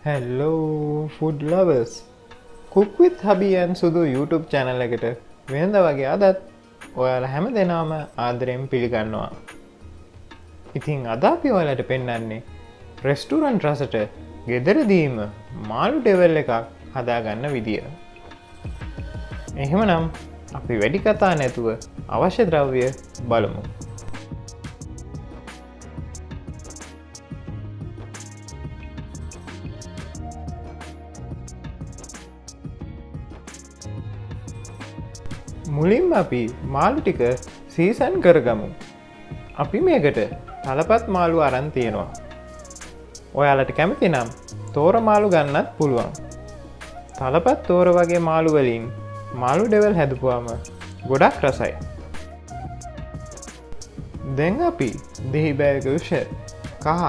Hello food lovers. Cook with Hubby and Sudu YouTube channel එකට වෙනද වගේ අදත් ඔයාලා හැම දෙනාම ආදරයෙන් පිළිගන්නවා. ඉතින් අද අපි ඔයාලට පෙන්වන්නේ රෙස්ටුරන්ට් රසට ගෙදරදීම මාළු ඩෙවල් එකක් හදාගන්න විදිය. එහෙමනම් අපි වැඩි කතා නැතුව අවශ්‍ය ද්‍රව්‍ය බලමු. මුලින්ම අපි මාළු ටික සීසන් කරගමු. අපි මේකට තලපත් මාළු අරන් තියෙනවා. ඔයාලට කැමති නම් තෝර මාළු ගන්නත් පුළුවන්. තලපත් තෝර වගේ මාළු වලින් මාළු ඩෙවල් හැදුවාම ගොඩක් රසයි. දැන් අපි දෙහි බෑග උෂ, කහ,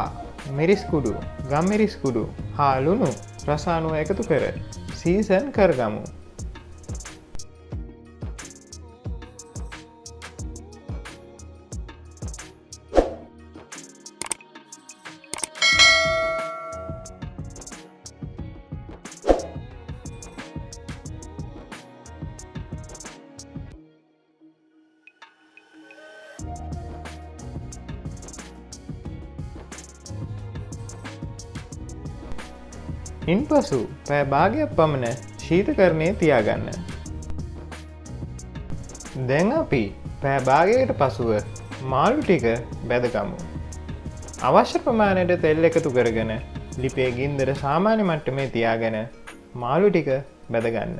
මිරිස් කුඩු, ගම් මිරිස් කුඩු හා ලුණු රසායන එකතු කර සීසන් කරගමු. ඉන්පසු පැය භාගයක් පමණ ශීතකරණයේ තියාගන්න. දැන් අපි පැය භාගයකට පසුව මාළු ටික බැදගමු. අවශ්‍ය ප්‍රමාණයට තෙල් එකතු කරගෙන ලිපේ ගින්දර සාමාන්‍ය මට්ටමේ තියාගෙන මාළු ටික බැදගන්න.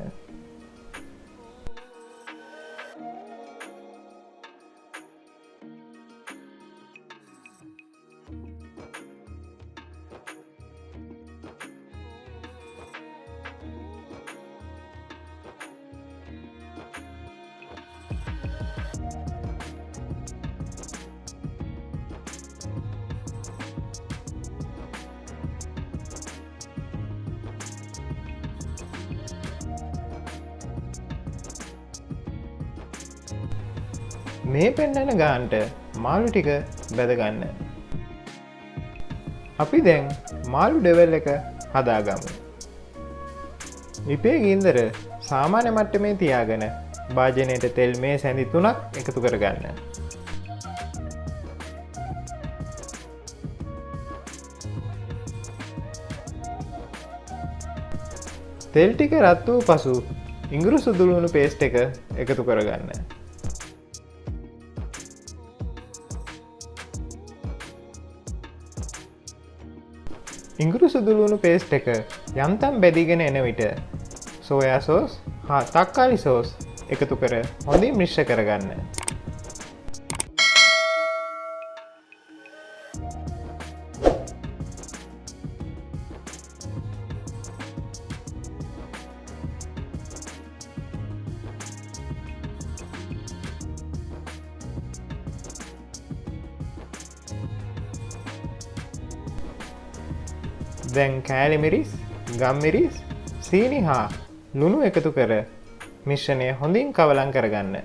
මේ පෙන්නන ගාන්ට මාළු ටික බැදගන්න. අපි දැන් මාළු ඩෙවල් එක හදාගමු. ලිපේ ගින්දර සාමාන්‍ය මට්ටමේ තියාගෙන භාජනයට තෙල් මේ සැඳි 3ක් එකතු කරගන්න. තෙල් ටික රත් වූ පසු ඉඟුරු සුදු ලුණු පේස්ට් එක එකතු කරගන්න. ඉඟුරු සුදුලුණු පේස්ට් එක යන්තම් බැදිගෙන එන විට සෝයා සෝස් හා තක්කාලි සෝස් එකතු කර හොඳින් මිශ්‍ර කරගන්න. දැන් කෑලි මිරිස්, ගම් මිරිස්, සීනි හා ලුණු එකතු කර මිශ්‍රණය හොඳින් කවලම් කරගන්න.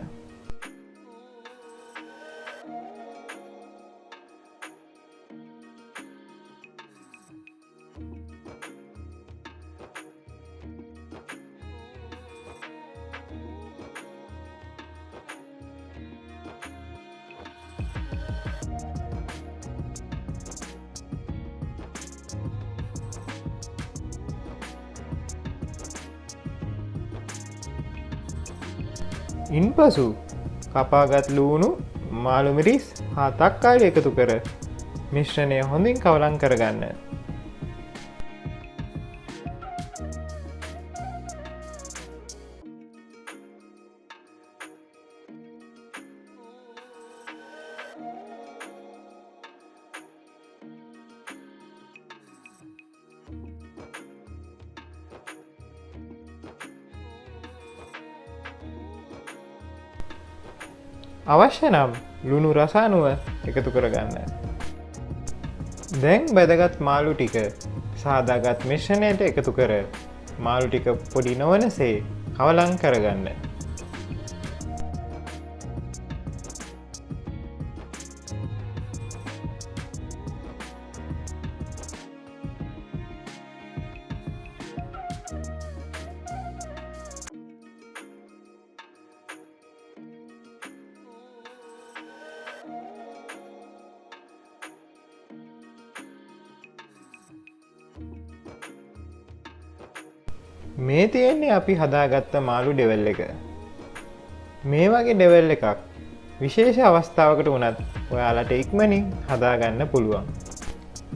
ඉන්පසු කපාගත් ලුණු, මාළු මිරිස් හා තක්කාලි එකතු කර මිශ්‍රණය හොඳින් කවලම් කරගන්න. අවශ්‍ය නම් ලුණු රසායනුව එකතු කරගන්න. දැන් බැදගත් මාළු ටික සාදාගත් මිශ්‍රණයට එකතු කර මාළු ටික පොඩි නොවනසේ කවලම් කරගන්න. මේ තියෙන්නේ අපි හදාගත්ත මාළු ඩෙවල් එක. මේ වගේ ඩෙවල් එකක් විශේෂ අවස්ථාවකට වුණත් ඔයාලට ඉක්මනින් හදාගන්න පුළුවන්.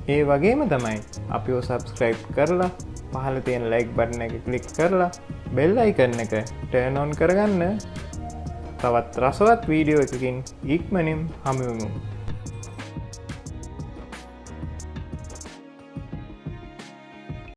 ඒ වගේම තමයි අපිව සබස්ක්‍රයිබ් කරලා පහළ තියෙන ලයික් බටන් එක ක්ලික් කරලා බෙල් අයිකන් එක ටර්න් ඔන් කරගන්න. තවත් රසවත් වීඩියෝ එකකින් ඉක්මනින් හමු වෙමු.